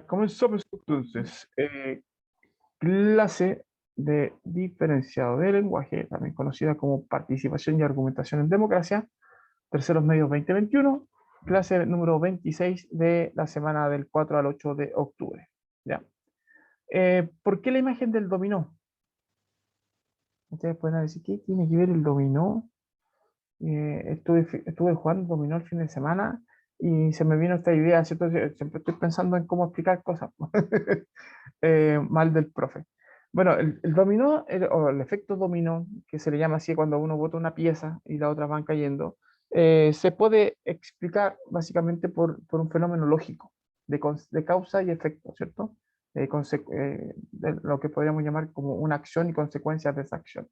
Comenzamos entonces. Clase de diferenciado de lenguaje, también conocida como participación y argumentación en democracia, Terceros Medios 2021, clase número 26 de la semana del 4 al 8 de octubre. ¿Ya? ¿Por qué la imagen del dominó? Ustedes pueden decir, ¿qué tiene que ver el dominó? Estuve jugando dominó el fin de semana y se me vino esta idea, ¿cierto? Siempre estoy pensando en cómo explicar cosas. Mal del profe. Bueno, el dominó, o el efecto dominó, que se le llama así cuando uno bota una pieza y las otras van cayendo, se puede explicar básicamente por un fenómeno lógico de causa y efecto, ¿cierto? De lo que podríamos llamar como una acción y consecuencias de esa acción.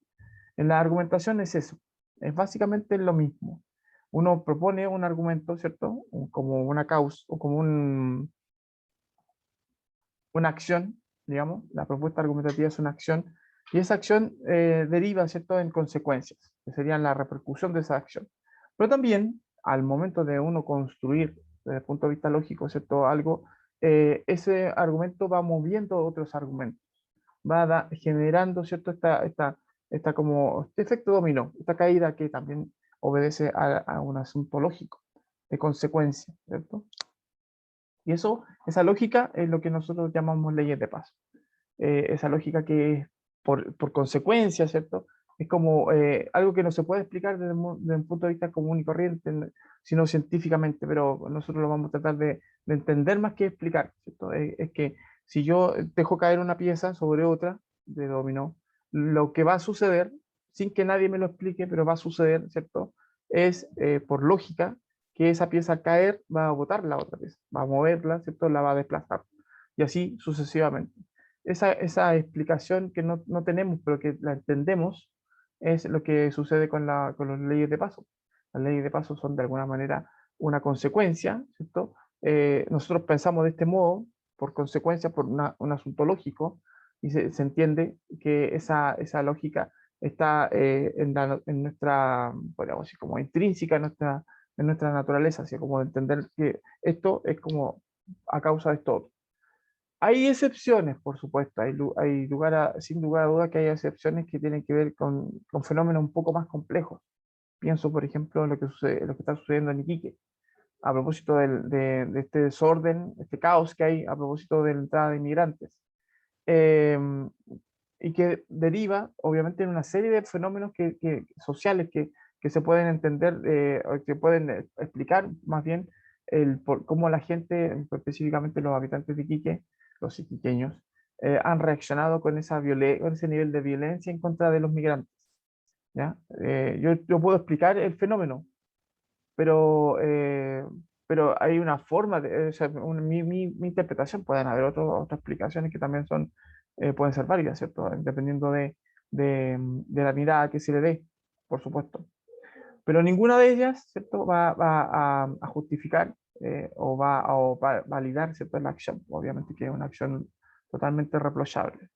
En la argumentación es eso, es básicamente lo mismo. Uno propone un argumento, ¿cierto? Como una causa o como una acción, digamos, la propuesta argumentativa es una acción, y esa acción deriva, ¿cierto?, en consecuencias, que serían la repercusión de esa acción. Pero también, al momento de uno construir, desde el punto de vista lógico, ¿cierto?, algo, ese argumento va moviendo otros argumentos, generando, ¿cierto?, esta como, este efecto dominó, esta caída que también obedece a un asunto lógico, de consecuencia, ¿cierto? Y eso, esa lógica es lo que nosotros llamamos leyes de paso. Esa lógica que es por consecuencia, ¿cierto? Es como algo que no se puede explicar desde un punto de vista común y corriente, sino científicamente, pero nosotros lo vamos a tratar de entender más que explicar, ¿cierto? Es que si yo dejo caer una pieza sobre otra de dominó, lo que va a suceder, sin que nadie me lo explique, pero va a suceder, ¿cierto? Es por lógica que esa pieza al caer va a botar la otra pieza, va a moverla, ¿cierto? La va a desplazar. Y así sucesivamente. Esa explicación que no tenemos, pero que la entendemos, es lo que sucede con las leyes de paso. Las leyes de paso son de alguna manera una consecuencia, ¿cierto? Nosotros pensamos de este modo, por consecuencia, por un asunto lógico, y se entiende que esa lógica está en nuestra, podríamos decir, como intrínseca en nuestra naturaleza, así como entender que esto es como a causa de esto otro. Hay excepciones, por supuesto, hay sin lugar a duda que hay excepciones que tienen que ver con fenómenos un poco más complejos. Pienso, por ejemplo, en lo que está sucediendo en Iquique, a propósito de este desorden, este caos que hay a propósito de la entrada de inmigrantes. Eh, y que deriva, obviamente, en una serie de fenómenos sociales que se pueden entender, o que pueden explicar más bien cómo la gente, específicamente los habitantes de Iquique, los iquiqueños, han reaccionado con ese nivel de violencia en contra de los migrantes. ¿Ya? Yo puedo explicar el fenómeno, pero, hay una forma o sea, mi interpretación, pueden haber otras explicaciones que también pueden ser válidas, ¿cierto? Dependiendo de la mirada que se le dé, por supuesto. Pero ninguna de ellas, ¿cierto?, va a justificar o va a validar, ¿cierto?, la acción. Obviamente que es una acción totalmente reprochable.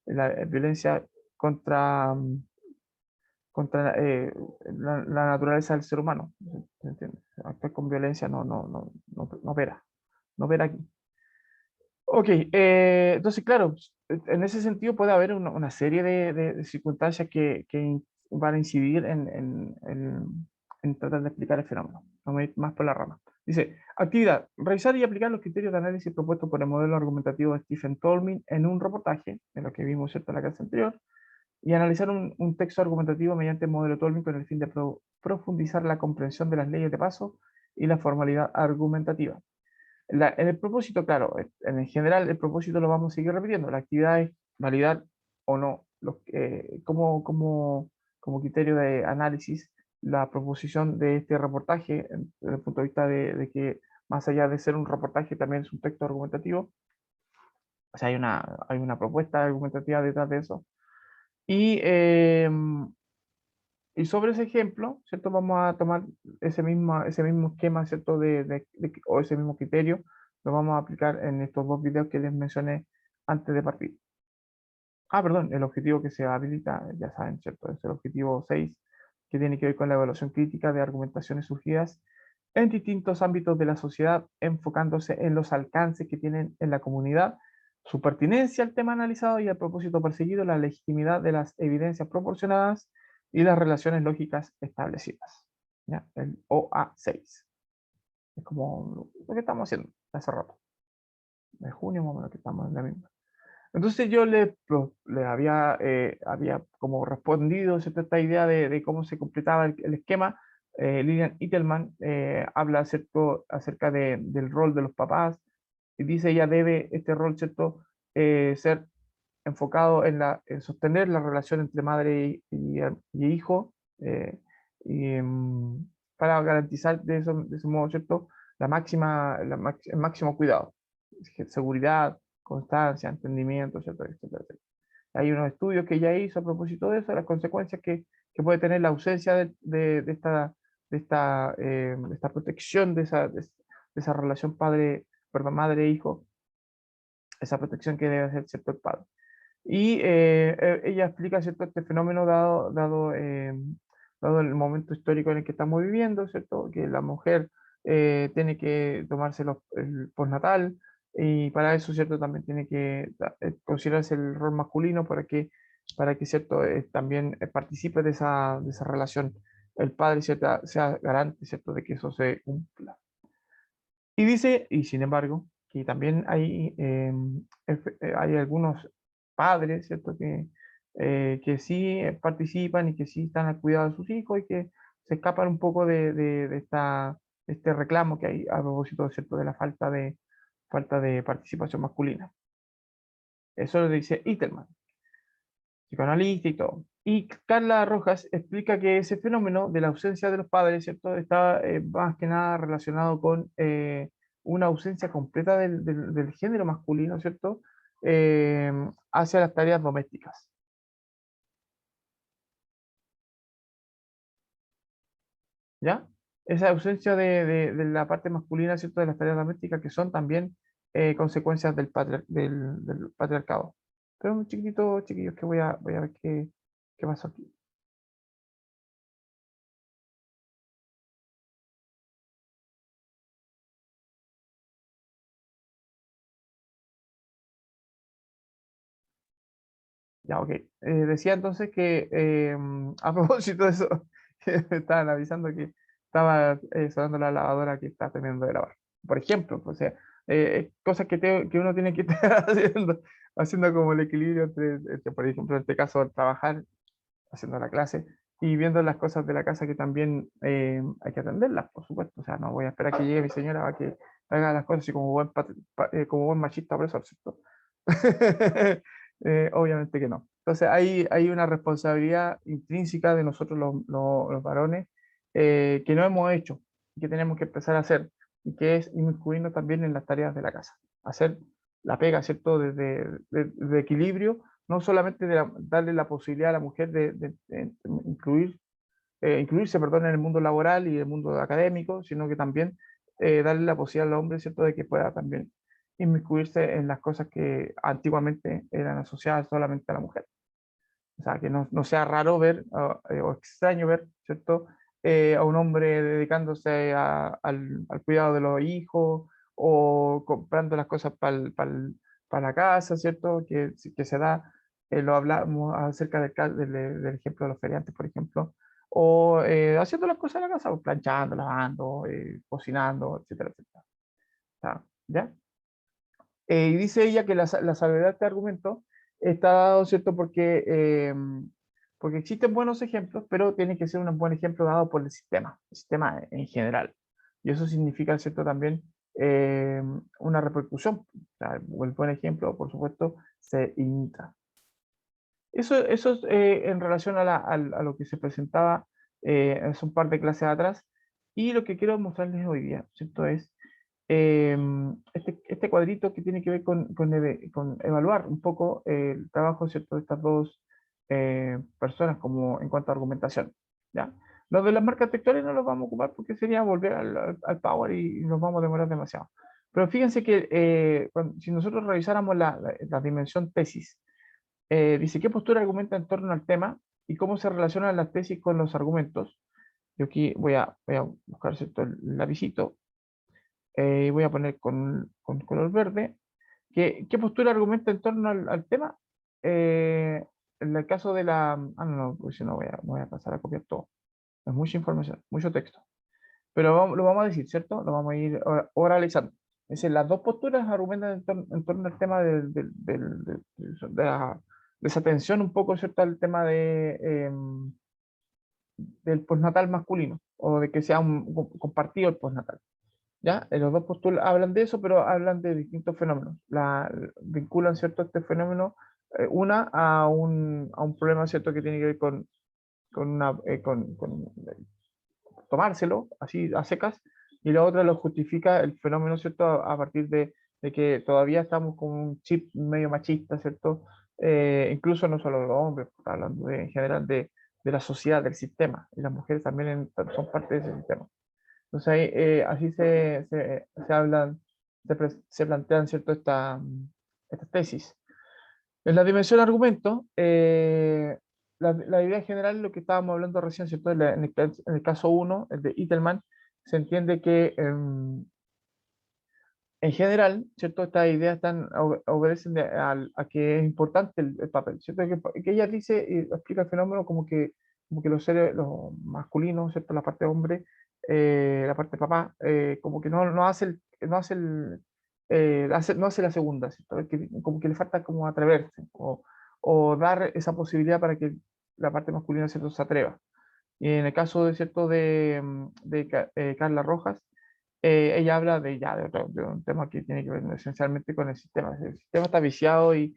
La violencia contra, contra la naturaleza del ser humano. ¿Se entiende? Actuar con violencia no opera, no opera aquí. Ok, entonces, claro, en ese sentido puede haber una serie de circunstancias que van a incidir en tratar de explicar el fenómeno. Vamos a ir más por la rama. Dice, actividad, revisar y aplicar los criterios de análisis propuestos por el modelo argumentativo de Stephen Tolmin en un reportaje, de lo que vimos, ¿cierto?, en la clase anterior, y analizar un texto argumentativo mediante el modelo Tolmin con el fin de profundizar la comprensión de las leyes de paso y la formalidad argumentativa. En el propósito, claro, en el general el propósito lo vamos a seguir repitiendo. La actividad es validar o no como criterio de análisis la proposición de este reportaje desde el punto de vista de que más allá de ser un reportaje también es un texto argumentativo. O sea, hay una propuesta argumentativa detrás de eso. Y sobre ese ejemplo, ¿cierto? Vamos a tomar ese mismo esquema, ¿cierto? O ese mismo criterio, lo vamos a aplicar en estos dos videos que les mencioné antes de partir. Perdón, el objetivo que se habilita, ya saben, ¿cierto? Es el objetivo 6, que tiene que ver con la evaluación crítica de argumentaciones surgidas en distintos ámbitos de la sociedad, enfocándose en los alcances que tienen en la comunidad, su pertinencia al tema analizado y al propósito perseguido, la legitimidad de las evidencias proporcionadas y las relaciones lógicas establecidas. ¿Ya? El OA6. Es como lo que estamos haciendo hace rato. De junio, más o menos, que estamos en la misma. Entonces yo le había como respondido, ¿cierto?, esta idea de cómo se completaba el esquema. Lilian Itelman habla acerca del rol de los papás y dice ella debe este rol, ¿cierto?, ser enfocado en sostener la relación entre madre y hijo, y, para garantizar de ese modo, ¿cierto?, el máximo cuidado, seguridad, constancia, entendimiento, etcétera, etcétera, etcétera. Hay unos estudios que ella hizo a propósito de eso, las consecuencias que puede tener la ausencia de esta protección de esa relación perdón, madre-hijo, esa protección que debe hacer, ¿cierto?, el padre. Y ella explica, ¿cierto?, este fenómeno dado el momento histórico en el que estamos viviendo, ¿cierto?, que la mujer tiene que tomarse el postnatal y para eso, ¿cierto?, también tiene que considerarse el rol masculino para que ¿cierto?, también participe de esa relación. El padre, ¿cierto?, sea garante, ¿cierto?, de que eso se cumpla. Y dice, y sin embargo, que también hay algunos padres, ¿cierto?, que sí participan y que sí están al cuidado de sus hijos y que se escapan un poco de este reclamo que hay a propósito, ¿cierto?, de la falta de participación masculina. Eso lo dice Itelman, psicoanalista y todo. Y Carla Rojas explica que ese fenómeno de la ausencia de los padres, ¿cierto?, está más que nada relacionado con una ausencia completa del género masculino, ¿cierto?, hacia las tareas domésticas. ¿Ya? Esa ausencia de la parte masculina, ¿cierto?, de las tareas domésticas que son también consecuencias del patriarcado. Pero un chiquitito, chiquillos, que voy a ver qué pasó aquí. Ya, ok. Decía entonces que a propósito de eso, que me estaban avisando que estaba sonando la lavadora que está terminando de lavar. Por ejemplo, o sea, cosas que uno tiene que estar haciendo como el equilibrio entre, por ejemplo, en este caso, trabajar, haciendo la clase y viendo las cosas de la casa que también hay que atenderlas, por supuesto. O sea, no voy a esperar que llegue mi señora a que haga las cosas así como buen machista opresor, ¿cierto? Obviamente que no. Entonces hay una responsabilidad intrínseca de nosotros los varones que no hemos hecho y que tenemos que empezar a hacer y que es inmiscuirnos también en las tareas de la casa. Hacer la pega, ¿cierto? De equilibrio, no solamente darle la posibilidad a la mujer de incluirse, perdón, en el mundo laboral y el mundo académico, sino que también darle la posibilidad al hombre, ¿cierto?, de que pueda también inmiscuirse en las cosas que antiguamente eran asociadas solamente a la mujer. O sea, que no sea raro ver o extraño ver, ¿cierto?, a un hombre dedicándose al cuidado de los hijos o comprando las cosas para la casa, ¿cierto?, que se da, lo hablamos acerca del ejemplo de los feriantes, por ejemplo, o haciendo las cosas en la casa, pues, planchando, lavando, cocinando, etcétera, etcétera. O sea, ¿ya? Y dice ella que la salvedad de este argumento está dado, ¿cierto? Porque existen buenos ejemplos, pero tiene que ser un buen ejemplo dado por el sistema en general. Y eso significa, ¿cierto?, también una repercusión. O sea, el buen ejemplo, por supuesto, se imita. Eso es en relación a lo que se presentaba hace un par de clases atrás. Y lo que quiero mostrarles hoy día, ¿cierto? Es este cuadrito que tiene que ver con evaluar un poco el trabajo, ¿cierto?, de estas dos personas como en cuanto a argumentación, ¿ya? Los de las marcas textuales no los vamos a ocupar porque sería volver al Power y nos vamos a demorar demasiado. Pero fíjense que si nosotros revisáramos la dimensión tesis, dice qué postura argumenta en torno al tema y cómo se relacionan las tesis con los argumentos. Yo aquí voy a buscar, ¿cierto?, el lapicito, y voy a poner con color verde. ¿Qué postura argumenta en torno al tema? En el caso de la... Ah, no, pues si no voy a pasar a copiar todo. Es mucha información, mucho texto. Pero lo vamos a decir, ¿cierto? Lo vamos a ir oralizando. Es decir, las dos posturas argumentan en torno al tema de la desatención un poco, ¿cierto?, al tema del postnatal masculino, o de que sea compartido el postnatal. ¿Ya? Los dos postulas hablan de eso, pero hablan de distintos fenómenos. Vinculan, ¿cierto?, este fenómeno, una a un problema, ¿cierto?, que tiene que ver con tomárselo así a secas, y la otra lo justifica el fenómeno, ¿cierto?, a partir de que todavía estamos con un chip medio machista, ¿cierto? Incluso no solo los hombres, está hablando en general de la sociedad, del sistema, y las mujeres también son parte de ese sistema. Entonces ahí, así se hablan, se plantean, ¿cierto?, esta tesis. En la dimensión argumento, la idea general es lo que estábamos hablando recién, ¿cierto? En el caso uno, el de Itelman, se entiende que en general, ¿cierto?, estas ideas obedecen a que es importante el papel, ¿cierto? Que ella dice y explica el fenómeno como que los seres, los masculinos, ¿cierto?, la parte hombre, la parte papá, como que no hace no hace la segunda, ¿cierto? Como que le falta como atreverse o dar esa posibilidad para que la parte masculina, ¿cierto?, se atreva. Y en el caso de, ¿cierto?, de Carla Rojas, ella habla de un tema que tiene que ver esencialmente con el sistema. El sistema está viciado y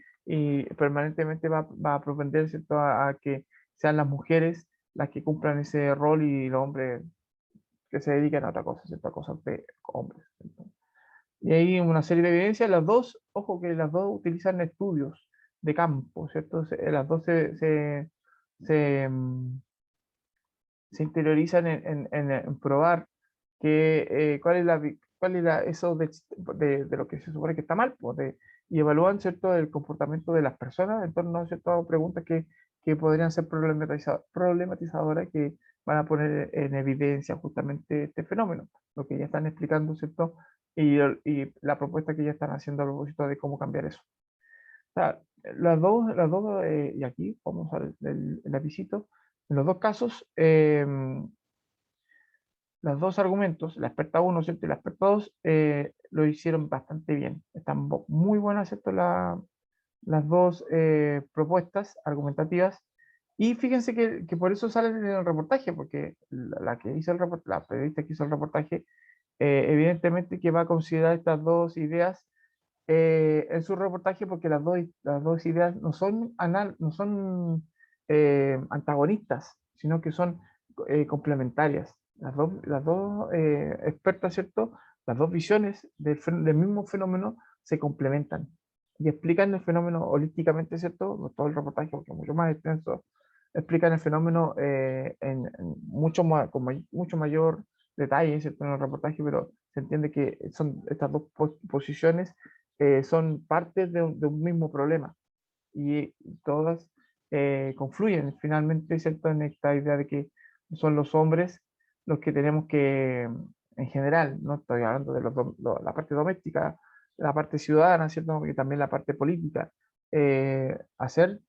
permanentemente va a propender, ¿cierto?, a que sean las mujeres las que cumplan ese rol y los hombres que se dedican a otra cosa, ¿cierto?, a cosas de hombres. Y hay una serie de evidencias, las dos, ojo que las dos utilizan estudios de campo, ¿cierto? Las dos se, mm, se interiorizan en probar eso de lo que se supone que está mal, pues, y evalúan, ¿cierto?, el comportamiento de las personas en torno a ciertas preguntas que podrían ser problematizadoras, que van a poner en evidencia justamente este fenómeno, lo que ya están explicando, ¿cierto? Y la propuesta que ya están haciendo a propósito de cómo cambiar eso. O sea, las dos, y aquí vamos a ver el lapicito, en los dos casos, los dos argumentos, la experta 1, ¿cierto?, y la experta 2, lo hicieron bastante bien. Están muy buenas, ¿cierto?, las dos propuestas argumentativas. Y fíjense que por eso salen en el reportaje, porque la que hizo la periodista que hizo el reportaje, evidentemente que va a considerar estas dos ideas en su reportaje, porque las dos ideas no son antagonistas, sino que son complementarias. Las dos expertas, ¿cierto? Las dos visiones del mismo fenómeno se complementan y explican el fenómeno holísticamente, ¿cierto? No todo el reportaje, porque es mucho más extenso, explican el fenómeno en mucho mayor detalle, ¿cierto?, en el reportaje, pero se entiende que son estas dos posiciones, son partes de un mismo problema, y todas confluyen finalmente, ¿cierto?, en esta idea de que son los hombres los que tenemos que, en general, no estoy hablando de la parte doméstica, la parte ciudadana, ¿cierto?, y también la parte política, hacer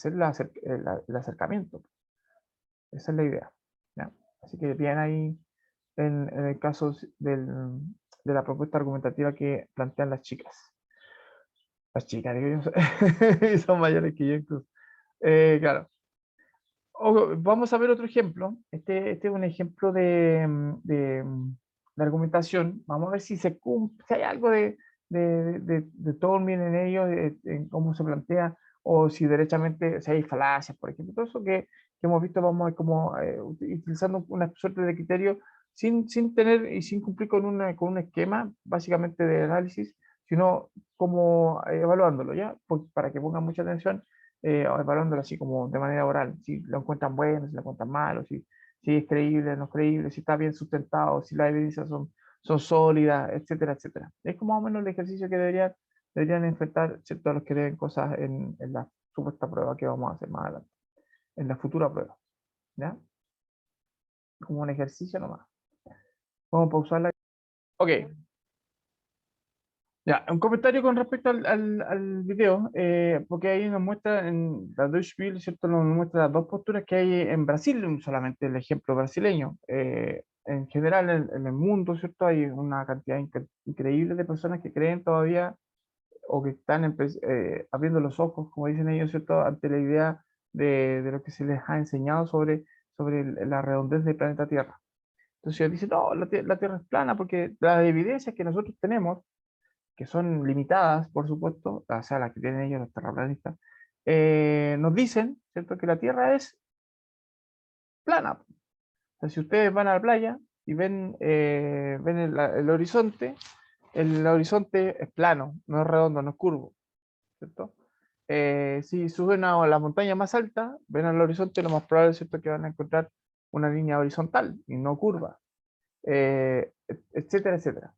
el acercamiento. Esa es la idea, ¿ya? Así que bien ahí en el caso de la propuesta argumentativa que plantean las chicas. Las chicas, digo yo, son mayores que yo incluso. Claro. Vamos a ver otro ejemplo. Este es un ejemplo de argumentación. Vamos a ver si hay algo de Tolkien en ello, en cómo se plantea, o si derechamente, si hay falacias, por ejemplo. Todo eso que hemos visto, vamos a ver cómo utilizando una suerte de criterio sin tener y sin cumplir con un esquema básicamente de análisis, sino como evaluándolo, ¿ya? Para que pongan mucha atención, evaluándolo así como de manera oral, si lo encuentran bueno, si lo encuentran malo, si es creíble, no es creíble, si está bien sustentado, si las evidencias son sólidas, etcétera, etcétera. Es como más o menos el ejercicio que deberían enfrentar, ¿cierto?, los que leen cosas en la supuesta prueba que vamos a hacer más adelante, en la futura prueba, ¿ya? como un ejercicio nomás. Vamos a pausarla. Ok, ya, un comentario con respecto al video, porque ahí nos muestra en la Deutsche Welle, ¿cierto? Nos muestra las dos posturas que hay en Brasil, solamente el ejemplo brasileño. En general, en el mundo, ¿cierto? Hay una cantidad increíble de personas que creen todavía o que están abriendo los ojos, como dicen ellos, ¿cierto? Ante la idea de lo que se les ha enseñado sobre la redondez del planeta Tierra. Entonces ellos dicen, no, la Tierra es plana porque las evidencias que nosotros tenemos que son limitadas, por supuesto, o sea, las que tienen ellos los terraplanistas, nos dicen, ¿cierto?, que la Tierra es plana. O sea, si ustedes van a la playa y ven el horizonte, el horizonte es plano, no es redondo, no es curvo, ¿cierto? Si suben a la montaña más alta, ven al horizonte, lo más probable es, ¿cierto?, que van a encontrar una línea horizontal y no curva, etcétera, etcétera.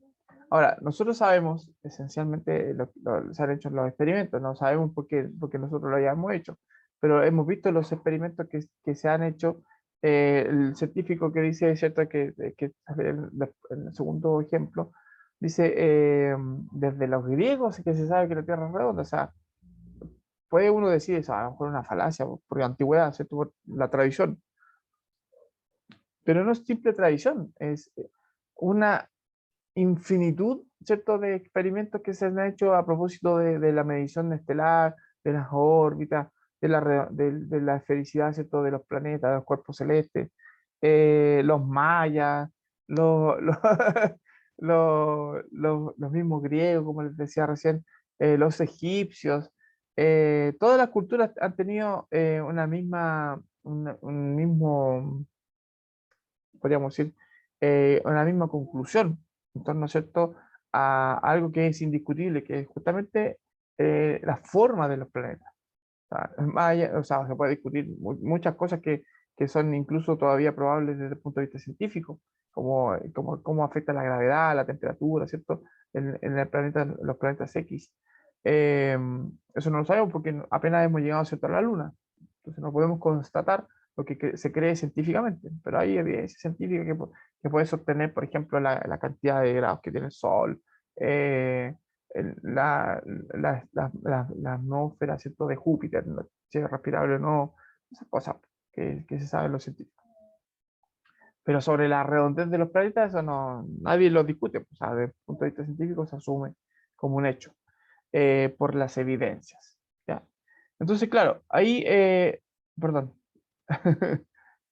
Ahora, nosotros sabemos esencialmente se han hecho los experimentos, no sabemos por qué nosotros lo hayamos hecho, pero hemos visto los experimentos que se han hecho. El científico que dice, ¿cierto?, que en el segundo ejemplo, dice, desde los griegos que se sabe que la Tierra es redonda, o sea, puede uno decir eso, a lo mejor una falacia, por la antigüedad, ¿cierto?, por la tradición, pero no es simple tradición, es una infinitud, ¿cierto?, de experimentos que se han hecho a propósito de la medición estelar, de las órbitas, de la esfericidad, ¿cierto?, de los planetas, de los cuerpos celestes, los mayas, los, los, los mismos griegos, como les decía recién, los egipcios, todas las culturas han tenido un mismo, podríamos decir, una misma conclusión en torno, ¿cierto?, a algo que es indiscutible, que es justamente la forma de los planetas. O sea, o sea, se puede discutir muchas cosas que son incluso todavía probables desde el punto de vista científico, como cómo afecta la gravedad, la temperatura, ¿cierto?, en el planeta, los planetas X. Eh, Eso no lo sabemos porque apenas hemos llegado, ¿cierto?, a la Luna. Entonces no podemos constatar lo que se cree científicamente, pero hay evidencia científica que puede sostener, por ejemplo, la cantidad de grados que tiene el Sol, eh, la atmósfera, ¿cierto?, de Júpiter, ¿no?, si es respirable o no, esas cosas que se saben los científicos. Pero sobre la redondez de los planetas, eso no, nadie lo discute, o sea, desde el punto de vista científico se asume como un hecho, por las evidencias, ¿ya? Entonces, claro, ahí, perdón,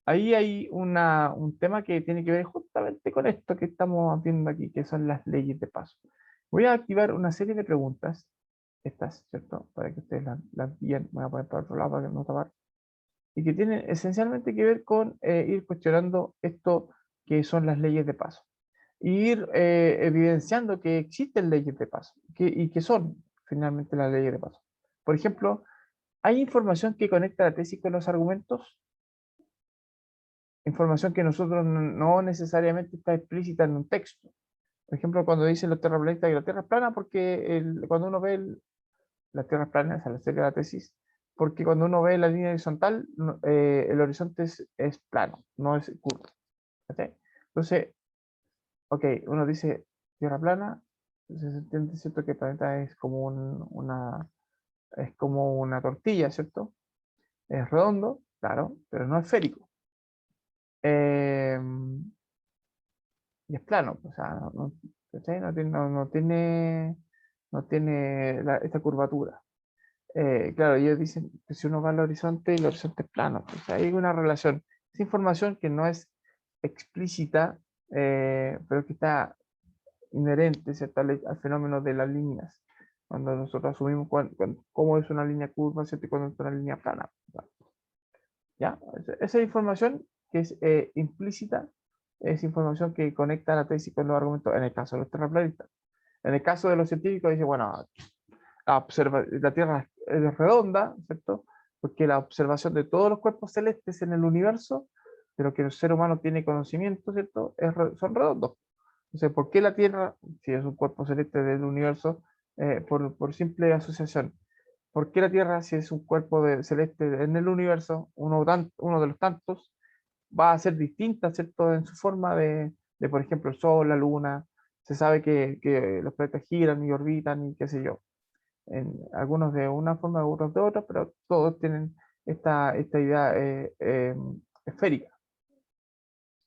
ahí hay un tema que tiene que ver justamente con esto que estamos viendo aquí, que son las leyes de paso. Voy a activar una serie de preguntas, estas, ¿cierto? Para que ustedes las guíen, voy a poner para otro lado para que no tapar, y que tienen esencialmente que ver con ir cuestionando esto que son las leyes de paso. Y ir evidenciando que existen leyes de paso y que son finalmente las leyes de paso. Por ejemplo, ¿hay información que conecta la tesis con los argumentos? Información que nosotros no necesariamente está explícita en un texto. Por ejemplo, cuando dicen los terraplanistas que la Tierra es plana, porque cuando uno ve la Tierra es plana, esa es la serie de la tesis, porque cuando uno ve la línea horizontal, el horizonte es plano, no es curvo. ¿Okay? Entonces, ok, uno dice Tierra plana, entonces se entiende, ¿cierto?, que el planeta es como es como una tortilla, ¿cierto? Es redondo, claro, pero no esférico. Eh, y es plano, o sea, ¿cachai? No tiene esta curvatura. Claro, ellos dicen que si uno va al horizonte, el horizonte es plano, pues hay una relación. Es información que no es explícita, pero que está inherente, ¿cierto?, al fenómeno de las líneas. Cuando nosotros asumimos cómo es una línea curva, ¿cierto?, y cuando es una línea plana. ¿Ya? Esa información que es implícita es información que conecta la tesis con los argumentos, en el caso de los terraplanistas. En el caso de los científicos, dice, bueno, la Tierra es redonda, ¿cierto? Porque la observación de todos los cuerpos celestes en el universo, de lo que el ser humano tiene conocimiento, ¿cierto?, son redondos. Entonces, ¿por qué la Tierra, si es un cuerpo celeste del universo, por simple asociación? ¿Por qué la Tierra, si es un cuerpo celeste en el universo, uno de los tantos, va a ser distinta, ¿cierto? En su forma por ejemplo, el Sol, la Luna. Se sabe que los planetas giran y orbitan y qué sé yo. Algunos de una forma, otros de otra, pero todos tienen esta idea esférica,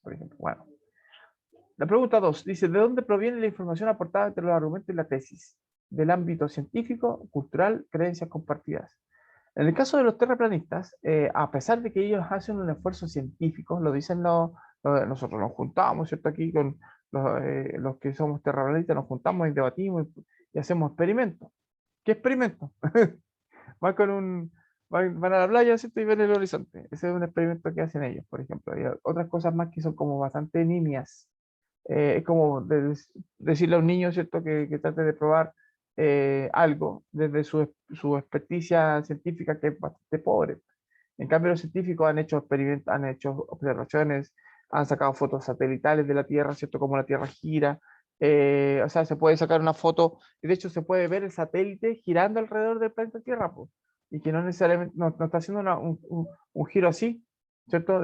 por ejemplo. Bueno, la pregunta 2 dice, ¿de dónde proviene la información aportada entre los argumentos y la tesis? Del ámbito científico, cultural, creencias compartidas. En el caso de los terraplanistas, a pesar de que ellos hacen un esfuerzo científico, lo dicen nosotros nos juntamos, ¿cierto? Aquí con los que somos terraplanistas nos juntamos y debatimos y hacemos experimentos. ¿Qué experimento? Van con van a la playa, ¿cierto? Y ven el horizonte. Ese es un experimento que hacen ellos, por ejemplo. Y otras cosas más que son como bastante nimias. Es como decirle a un niño, ¿cierto? Que trate de probar algo desde su experticia científica, que es bastante pobre. En cambio, los científicos han hecho experimentos, han hecho observaciones, han sacado fotos satelitales de la Tierra, ¿cierto? Como la Tierra gira. O sea, se puede sacar una foto, y de hecho se puede ver el satélite girando alrededor del planeta Tierra, pues, y que no necesariamente, no está haciendo un giro así, ¿cierto?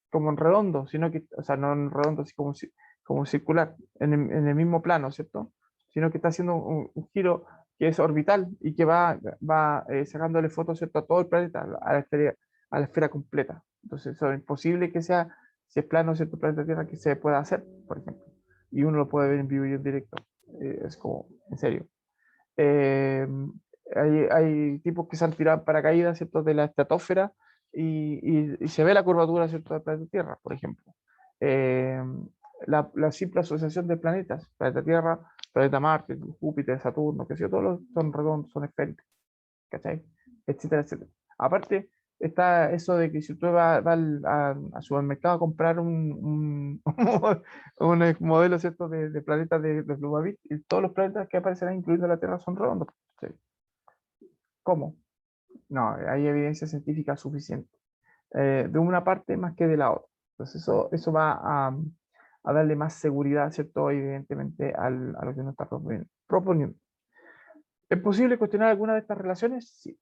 Como en redondo, sino que, o sea, no en redondo, así como circular, en el mismo plano, ¿cierto? Sino que está haciendo un giro que es orbital y que va sacándole fotos, ¿cierto? A todo el planeta, a la esfera completa. Entonces, eso es imposible que sea, si es plano, ¿cierto? El planeta Tierra, que se pueda hacer, por ejemplo. Y uno lo puede ver en vivo y en directo. Es como, en serio. Eh, hay tipos que se han tirado en paracaídas, ¿cierto? De la estratosfera y se ve la curvatura, ¿cierto? Del planeta Tierra, por ejemplo. Eh, la simple asociación de planetas, planeta Tierra, planeta Marte, Júpiter, Saturno, que sé yo, todos son redondos, son esféricos, ¿cachai? Etcétera, etcétera. Aparte, está eso de que si usted va al supermercado a comprar un modelo, ¿cierto? De planetas de Blue, y todos los planetas que aparecerán, incluyendo la Tierra, son redondos. ¿Sí? ¿Cómo? No, hay evidencia científica suficiente. De una parte más que de la otra. Entonces eso va a darle más seguridad, ¿cierto? Evidentemente a lo que uno está proponiendo. ¿Es posible cuestionar alguna de estas relaciones? Sí.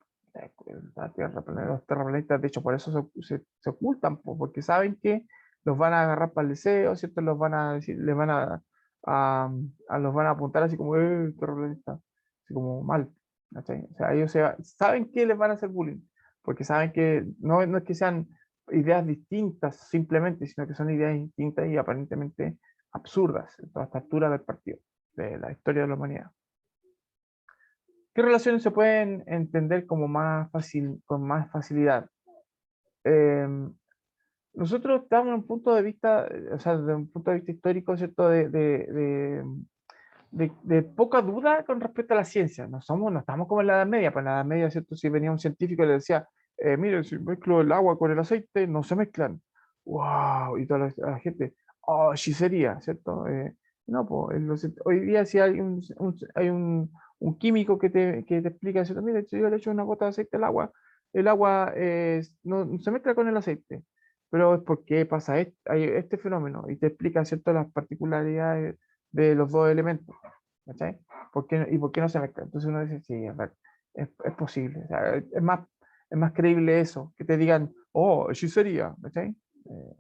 Los terraplanistas, de hecho, por eso se ocultan, porque saben que los van a agarrar para el deseo, ¿cierto? Los van a decir, les van los van a apuntar así como, terraplanista, así como mal, ¿cachai? O sea, ellos saben que les van a hacer bullying, porque saben que no es que sean ideas distintas simplemente, sino que son ideas distintas y aparentemente absurdas en toda esta altura del partido, de la historia de la humanidad. ¿Qué relaciones se pueden entender como con más facilidad? Eh, Nosotros estamos en un punto de vista, o sea, desde un punto de vista histórico, ¿cierto? De poca duda con respecto a la ciencia. No estamos como en la Edad Media, pues en la Edad Media, ¿cierto? Si venía un científico y le decía, mire, si mezclo el agua con el aceite, no se mezclan. ¡Wow! Y toda la gente, oh, hechicería, ¿cierto? No, pues hoy día si hay un químico que te explica, ¿cierto? Mire, si yo le echo una gota de aceite al agua, el agua no se mezcla con el aceite, pero es porque pasa hay este fenómeno y te explica, ¿cierto? Las particularidades de los dos elementos, ¿cachai? ¿Por qué no se mezcla? Entonces uno dice, sí, es posible. O sea, es más creíble eso, que te digan, oh, hechicería, ¿cachai? Eh,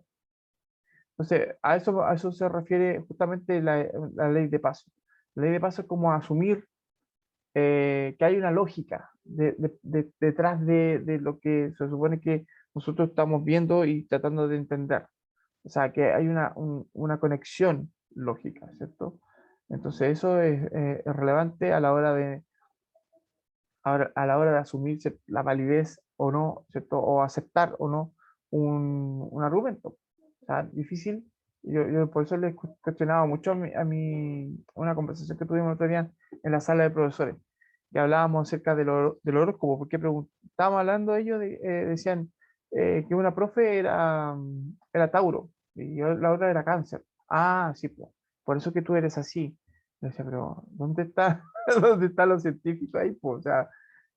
entonces, a eso se refiere justamente la ley de paso. La ley de paso es como asumir que hay una lógica detrás de lo que se supone que nosotros estamos viendo y tratando de entender. O sea, que hay una conexión lógica, ¿cierto? Entonces eso es relevante a la hora de asumir la validez o no, ¿cierto? O aceptar o no un argumento. O sea, difícil. Yo por eso le he cuestionado mucho una conversación que tuvimos el otro día en la sala de profesores, que hablábamos acerca del horóscopo, porque estábamos hablando de ellos, decían que una profe era Tauro y la otra era Cáncer. Ah, sí, pues, por eso que tú eres así. Yo decía, pero ¿dónde está, dónde están los científicos ahí? Pues, o sea,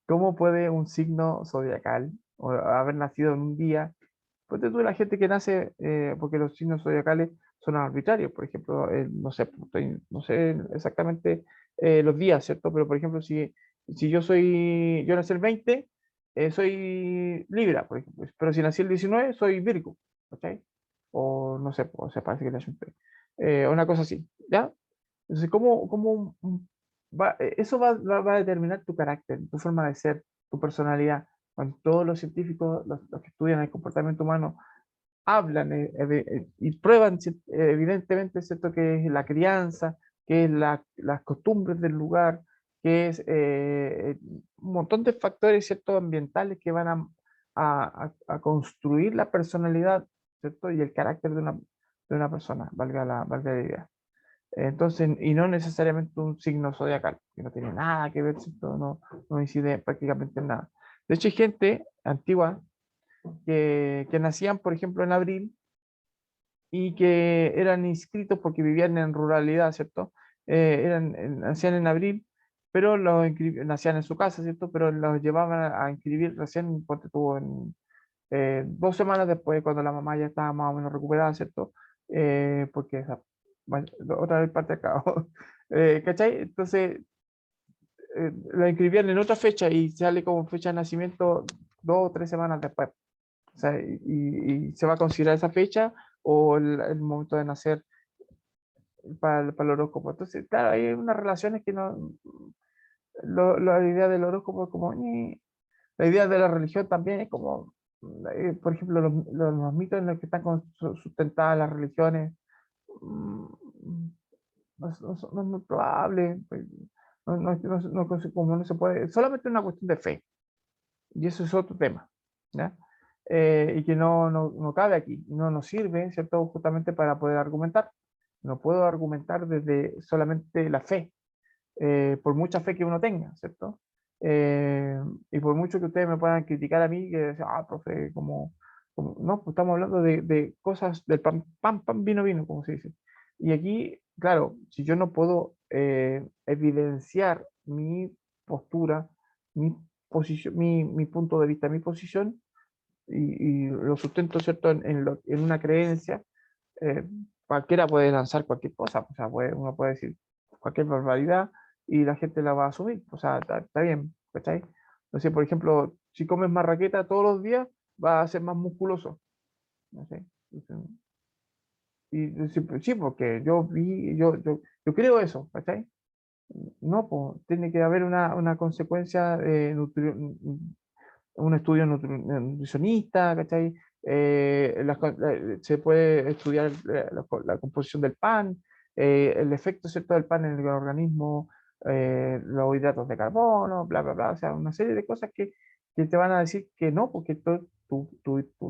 ¿cómo puede un signo zodiacal o haber nacido en un día? Pues tú la gente que nace, porque los signos zodiacales son arbitrarios, por ejemplo, no sé, no sé exactamente los días, ¿cierto? Pero por ejemplo, si yo nací el 20, soy Libra, por ejemplo, pero si nací el 19, soy Virgo. ¿cachai? O no sé, o se parece que le achunté. Una cosa así, ¿ya? Entonces, ¿cómo eso va a determinar tu carácter, tu forma de ser, tu personalidad? Cuando todos los científicos, los que estudian el comportamiento humano, hablan y prueban evidentemente, ¿cierto? Que es la crianza, que es las costumbres del lugar, que es un montón de factores, ¿cierto? Ambientales que van a construir la personalidad, ¿cierto? Y el carácter de una persona, valga la idea. Entonces, y no necesariamente un signo zodiacal, que no tiene nada que ver, ¿cierto? No incide prácticamente en nada. De hecho, hay gente antigua que nacían, por ejemplo, en abril y que eran inscritos porque vivían en ruralidad, ¿cierto? Nacían en abril, pero nacían en su casa, ¿cierto? Pero los llevaban a inscribir recién, ponte tú, 2 semanas después, cuando la mamá ya estaba más o menos recuperada, ¿cierto? Porque bueno, otra vez parte acá, ¿cachai? Entonces, la inscribían en otra fecha y sale como fecha de nacimiento 2 o 3 semanas después. O sea, y se va a considerar esa fecha o el momento de nacer para el horóscopo. Entonces, claro, hay unas relaciones que no. La idea del horóscopo es como. La idea de la religión también es como. Por ejemplo, los mitos en los que están sustentadas las religiones. mm, no es muy probable. Pues, como no se puede. Es solamente una cuestión de fe. Y eso es otro tema. ¿Ya? Y que no cabe aquí, no nos sirve, ¿cierto? Justamente para poder argumentar. No puedo argumentar desde solamente la fe, por mucha fe que uno tenga, ¿cierto? Eh, y por mucho que ustedes me puedan criticar a mí, que decir, profe, no, pues estamos hablando de cosas del pan, vino, vino, como se dice. Y aquí, claro, si yo no puedo evidenciar mi postura, mi posición, mi punto de vista, mi posición, y lo sustento, ¿cierto? En una creencia, eh, cualquiera puede lanzar cualquier cosa, o sea, uno puede decir cualquier barbaridad y la gente la va a asumir, o sea, está bien, ¿cachai? Entonces, por ejemplo, si comes marraqueta todos los días, vas a ser más musculoso, no sé. Y sí, pues, sí, porque yo creo eso, ¿cachai? No, pues tiene que haber una consecuencia, un estudio nutricionista, ¿cachai? Se puede estudiar la composición del pan, el efecto, ¿cierto?, del pan en el organismo, los hidratos de carbono, bla, bla, bla, o sea, una serie de cosas que te van a decir que no, porque tu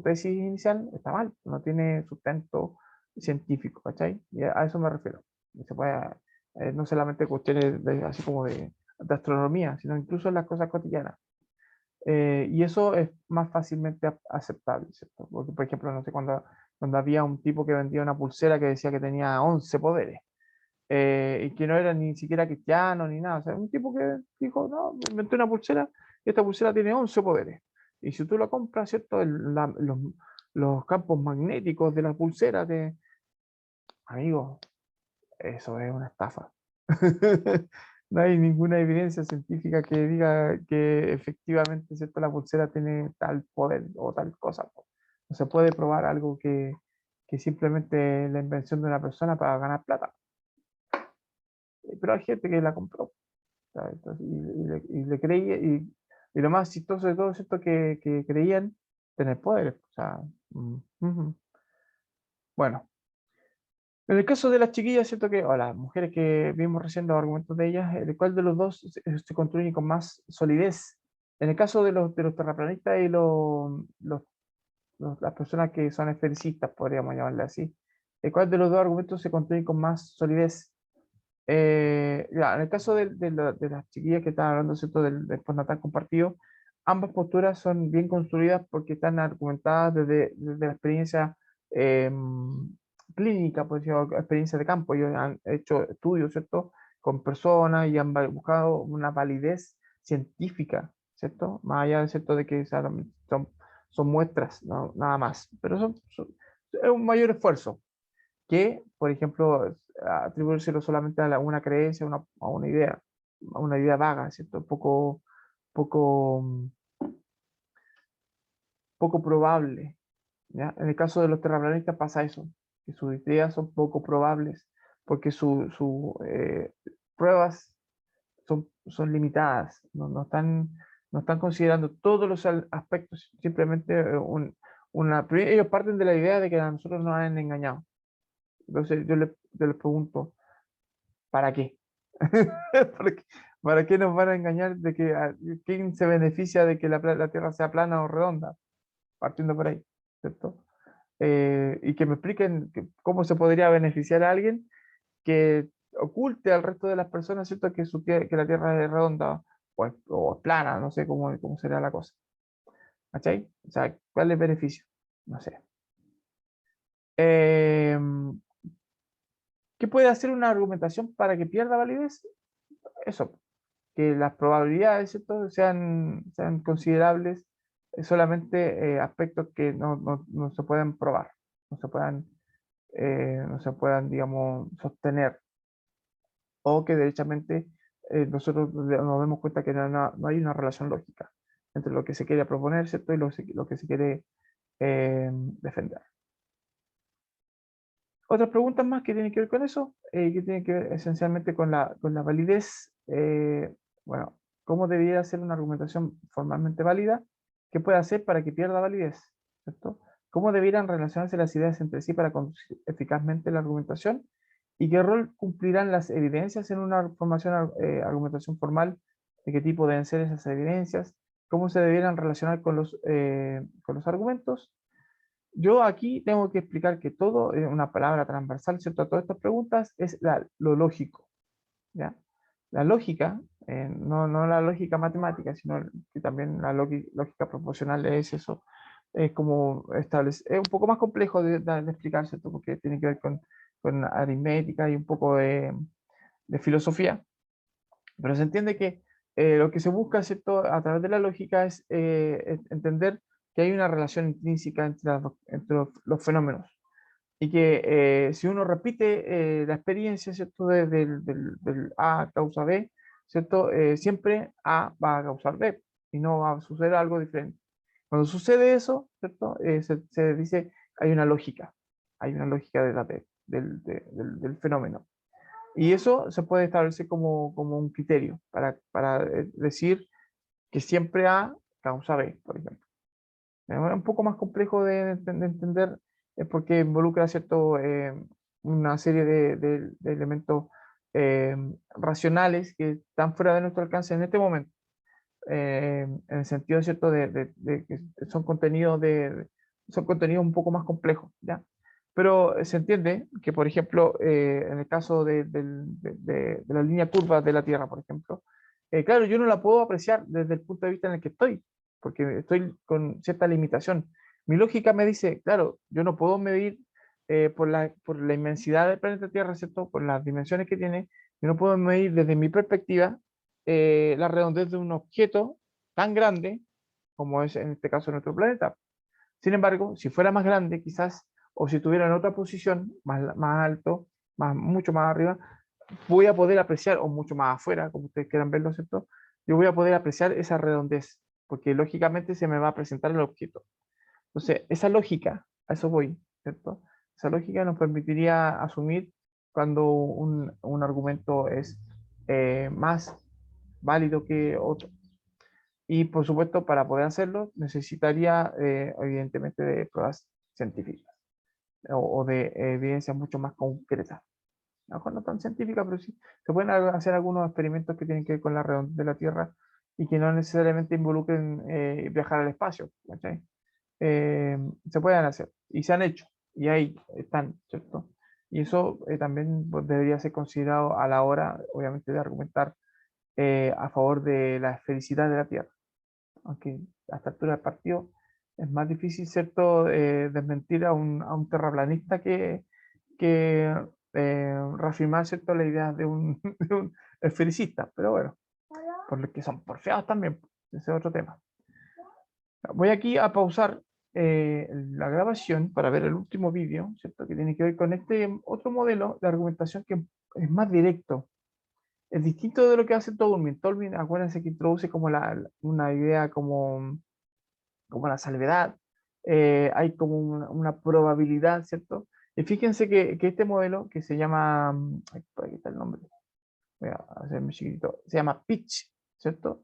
tesis inicial está mal, no tiene sustento científico, ¿cachai? Y a eso me refiero. Se puede, no solamente cuestiones así como de astronomía, sino incluso en las cosas cotidianas. Y eso es más fácilmente aceptable, ¿cierto? Porque, por ejemplo, no sé, cuando había un tipo que vendía una pulsera que decía que tenía 11 poderes, y que no era ni siquiera cristiano ni nada, o sea, un tipo que dijo, no, inventé una pulsera y esta pulsera tiene 11 poderes. Y si tú la compras, ¿cierto? Los campos magnéticos de la pulsera, amigo, eso es una estafa. No hay ninguna evidencia científica que diga que efectivamente, ¿cierto?, la pulsera tiene tal poder o tal cosa. No se puede probar algo que simplemente la invención de una persona para ganar plata. Pero hay gente que la compró, ¿sabes? Entonces, y le creía, y lo más chistoso de todo es esto que creían tener poderes. O sea, ujú. Bueno, en el caso de las chiquillas, siento que, o las mujeres que vimos recién los argumentos de ellas, el cual de los dos se construye con más solidez. En el caso de los terraplanistas y las personas que son esfericistas, podríamos llamarle así, el cual de los dos argumentos se construye con más solidez. Ya, en el caso de las chiquillas que están hablando, ¿cierto?, del postnatal compartido, ambas posturas son bien construidas porque están argumentadas desde la experiencia clínica, pues, o experiencia de campo. Ellos han hecho estudios, ¿cierto?, con personas y han buscado una validez científica, ¿cierto? Más allá, ¿cierto?, de que son muestras, nada más. Pero es un mayor esfuerzo que, por ejemplo, atribuírselo solamente una creencia, a una idea vaga, ¿cierto? Poco, poco probable. ¿ya? En el caso de los terraplanistas pasa eso, que sus ideas son poco probables, porque sus pruebas son limitadas, no están considerando todos los aspectos, simplemente ellos parten de la idea de que a nosotros nos han engañado. Entonces yo les pregunto, ¿para qué? ¿Para qué? ¿Para qué nos van a engañar de que quién se beneficia de que la Tierra sea plana o redonda? Partiendo por ahí, ¿cierto? Y que me expliquen cómo se podría beneficiar a alguien que oculte al resto de las personas, ¿cierto? Que la Tierra es redonda o es plana, no sé cómo será la cosa. ¿Cachai? O sea, ¿cuál es el beneficio? No sé. Eh, ¿Qué puede hacer una argumentación para que pierda validez? Eso, que las probabilidades, ¿cierto? Sean considerables, solamente aspectos que no se pueden probar, no se puedan, no se puedan, digamos, sostener, o que derechamente nosotros nos demos cuenta que no hay una relación lógica entre lo que se quiere proponer, ¿cierto? Y lo que se quiere defender. Otras preguntas más que tienen que ver con eso, que tienen que ver esencialmente con la validez. Bueno, ¿cómo debería ser una argumentación formalmente válida? ¿Qué puede hacer para que pierda validez? ¿Cierto? ¿Cómo debieran relacionarse las ideas entre sí para conducir eficazmente la argumentación? ¿Y qué rol cumplirán las evidencias en una argumentación formal? ¿De qué tipo deben ser esas evidencias? ¿Cómo se debieran relacionar con los argumentos? Yo aquí tengo que explicar que todo es una palabra transversal, ¿cierto? A todas estas preguntas es lo lógico, ¿ya? La lógica, no la lógica matemática, sino que también la lógica proporcional es eso. Es como es un poco más complejo de explicar, ¿cierto? Porque tiene que ver con aritmética y un poco de filosofía. Pero se entiende que lo que se busca, ¿cierto? A través de la lógica es entender que hay una relación intrínseca entre los fenómenos y que si uno repite la experiencia, ¿cierto? Del A causa B, ¿cierto? Siempre A va a causar B y no va a suceder algo diferente. Cuando sucede eso, ¿cierto? Se dice hay una lógica del fenómeno. Y eso se puede establecer como un criterio para decir que siempre A causa B, por ejemplo. Es un poco más complejo de entender porque involucra ¿cierto? Una serie de elementos racionales que están fuera de nuestro alcance en este momento, en el sentido ¿cierto? De que son contenidos un poco más complejos, ¿ya? Pero se entiende que, por ejemplo, en el caso de la línea curva de la Tierra, por ejemplo, claro, yo no la puedo apreciar desde el punto de vista en el que estoy, porque estoy con cierta limitación. Mi lógica me dice, claro, yo no puedo medir por la inmensidad del planeta Tierra, ¿cierto? Por las dimensiones que tiene, yo no puedo medir desde mi perspectiva la redondez de un objeto tan grande como es en este caso nuestro planeta. Sin embargo, si fuera más grande, quizás, o si estuviera en otra posición, más alto, mucho más arriba, voy a poder apreciar, o mucho más afuera, como ustedes quieran verlo, ¿cierto? Yo voy a poder apreciar esa redondez, porque lógicamente se me va a presentar el objeto. Entonces, esa lógica, a eso voy, ¿cierto? Esa lógica nos permitiría asumir cuando un argumento es más válido que otro. Y por supuesto, para poder hacerlo, necesitaría evidentemente de pruebas científicas o de evidencias mucho más concretas. A lo mejor no tan científicas, pero sí se pueden hacer algunos experimentos que tienen que ver con la redondez de la Tierra y que no necesariamente involucren viajar al espacio. ¿Cachai? Se pueden hacer y se han hecho y ahí están, ¿cierto? Y eso también pues, debería ser considerado a la hora, obviamente, de argumentar a favor de la esfericidad de la Tierra, aunque a esta altura del partido es más difícil, ¿cierto?, desmentir a un terraplanista que reafirmar, ¿cierto?, la idea de un esfericista, pero bueno, por los que son porfiados también, ese es otro tema. Voy aquí a pausar la grabación para ver el último vídeo, ¿cierto?, que tiene que ver con este otro modelo de argumentación que es más directo. Es distinto de lo que hace Tolkien. Tolkien, acuérdense que introduce como una idea como la salvedad, hay como una probabilidad, ¿cierto? Y fíjense que este modelo, que se llama, ay, por aquí está el nombre, voy a hacerme chiquitito, se llama Pitch, ¿cierto?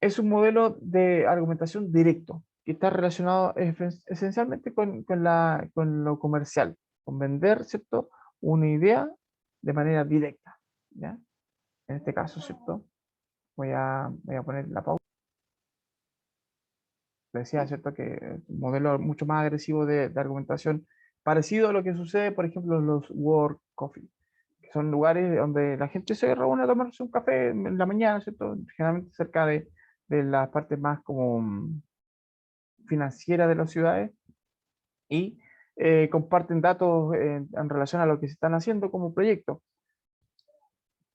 Es un modelo de argumentación directo, que está relacionado esencialmente con lo comercial, con vender, ¿cierto? Una idea de manera directa, ¿ya? En este caso, ¿cierto? Voy a poner la pausa. Decía, ¿cierto? Que es un modelo mucho más agresivo de argumentación, parecido a lo que sucede, por ejemplo, en los World Coffee, que son lugares donde la gente se reúne a tomarse un café en la mañana, ¿cierto? Generalmente cerca de las partes más como financiera de las ciudades y comparten datos en relación a lo que se están haciendo como proyecto.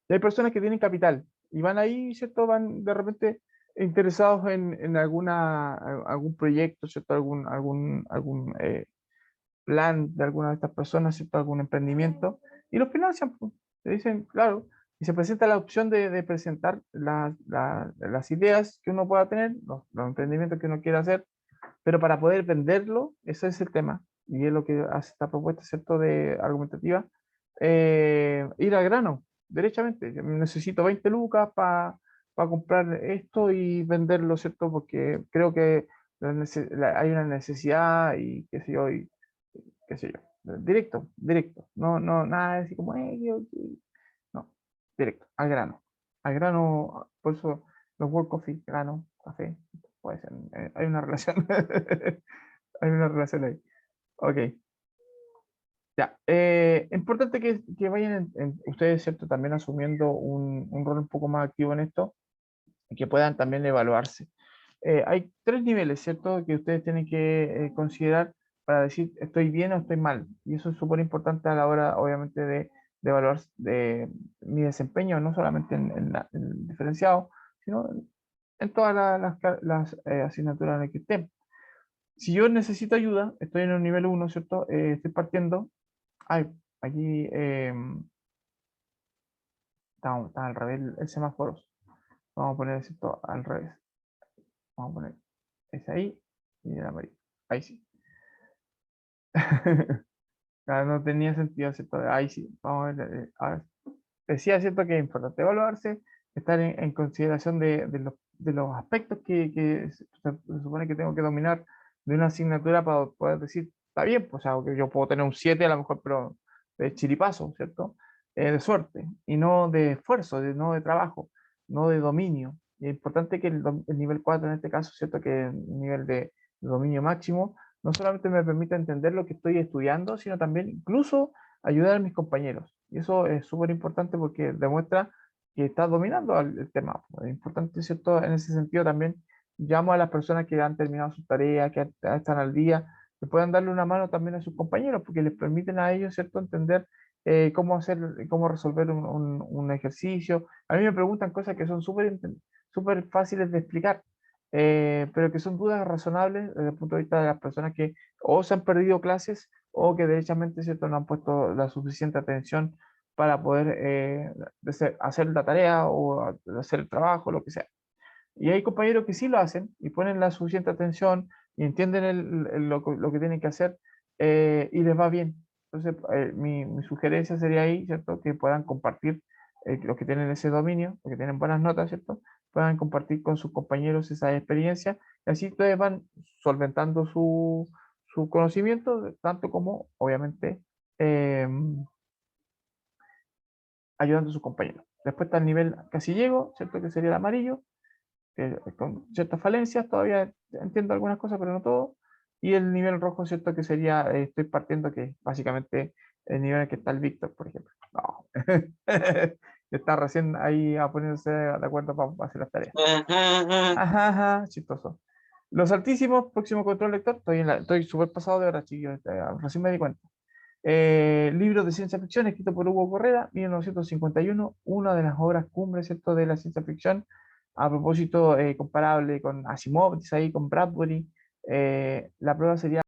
Y hay personas que tienen capital y van ahí, ¿cierto? Van de repente interesados en algún proyecto, ¿cierto? Algún plan de alguna de estas personas, ¿cierto? Algún emprendimiento y los financian, pues. Te dicen, claro, y se presenta la opción de presentar las ideas que uno pueda tener, los emprendimientos que uno quiera hacer, pero para poder venderlo, ese es el tema. Y es lo que hace esta propuesta, ¿cierto?, de argumentativa. Ir al grano, derechamente. Yo necesito 20 lucas para comprar esto y venderlo, ¿cierto? Porque creo que hay una necesidad y qué sé yo, qué sé yo. Directo, directo. No, no, nada de así como, no, directo, al grano. Al grano, por eso los World Coffee, grano, café, puede ser. Hay una relación. Hay una relación ahí. Ok, ya. Importante que vayan ustedes, ¿cierto? También asumiendo un rol un poco más activo en esto y que puedan también evaluarse. Hay tres niveles, ¿cierto? Que ustedes tienen que considerar para decir estoy bien o estoy mal. Y eso es súper importante a la hora, obviamente, de evaluar mi desempeño, no solamente en el diferenciado, sino en todas las asignaturas en las que estén. Si yo necesito ayuda, estoy en el nivel uno, ¿cierto? Estoy partiendo. Ay, aquí está al revés el semáforo. Vamos a poner, ¿cierto? Al revés. Vamos a poner ese ahí y el amarillo. Ahí sí. Claro, no tenía sentido, ¿cierto? Ahí sí. Vamos a ver. Ahora decía, ¿cierto? Que es importante evaluarse, estar en consideración de los aspectos que se supone que tengo que dominar de una asignatura para poder decir, está bien, pues, o sea, que yo puedo tener un 7 a lo mejor, pero de chiripazo, ¿cierto? De suerte, y no de esfuerzo, no de trabajo, no de dominio. Y es importante que el nivel 4 en este caso, ¿cierto? Que es el nivel de dominio máximo, no solamente me permite entender lo que estoy estudiando, sino también incluso ayudar a mis compañeros. Y eso es súper importante porque demuestra que estás dominando el tema. Es importante, ¿cierto? En ese sentido también llamo a las personas que han terminado sus tareas, que están al día, que puedan darle una mano también a sus compañeros, porque les permiten a ellos, ¿cierto?, entender cómo hacer, cómo resolver un ejercicio. A mí me preguntan cosas que son súper fáciles de explicar, pero que son dudas razonables desde el punto de vista de las personas que o se han perdido clases o que derechamente, ¿cierto?, no han puesto la suficiente atención para poder hacer la tarea o hacer el trabajo, lo que sea. Y hay compañeros que sí lo hacen y ponen la suficiente atención y entienden lo que tienen que hacer y les va bien. Entonces, mi sugerencia sería ahí, ¿cierto? Que puedan compartir los que tienen ese dominio, los que tienen buenas notas, ¿cierto? Puedan compartir con sus compañeros esa experiencia y así ustedes van solventando su conocimiento, tanto como, obviamente, eh, ayudando a sus compañeros. Después está el nivel casi llego, ¿cierto? Que sería el amarillo, con ciertas falencias, todavía entiendo algunas cosas, pero no todo. Y el nivel rojo, ¿cierto? Que sería, estoy partiendo, que es básicamente el nivel en el que está el Víctor, por ejemplo. No. Está recién ahí a ponerse de acuerdo para hacer las tareas. Ajá, ajá, chistoso. Los altísimos, próximo control lector, estoy súper pasado de hora, chicos, recién me di cuenta. Libro de ciencia ficción escrito por Hugo Correa, 1951, una de las obras cumbres, ¿cierto?, de la ciencia ficción, a propósito comparable con Asimov, ahí con Bradbury. La prueba sería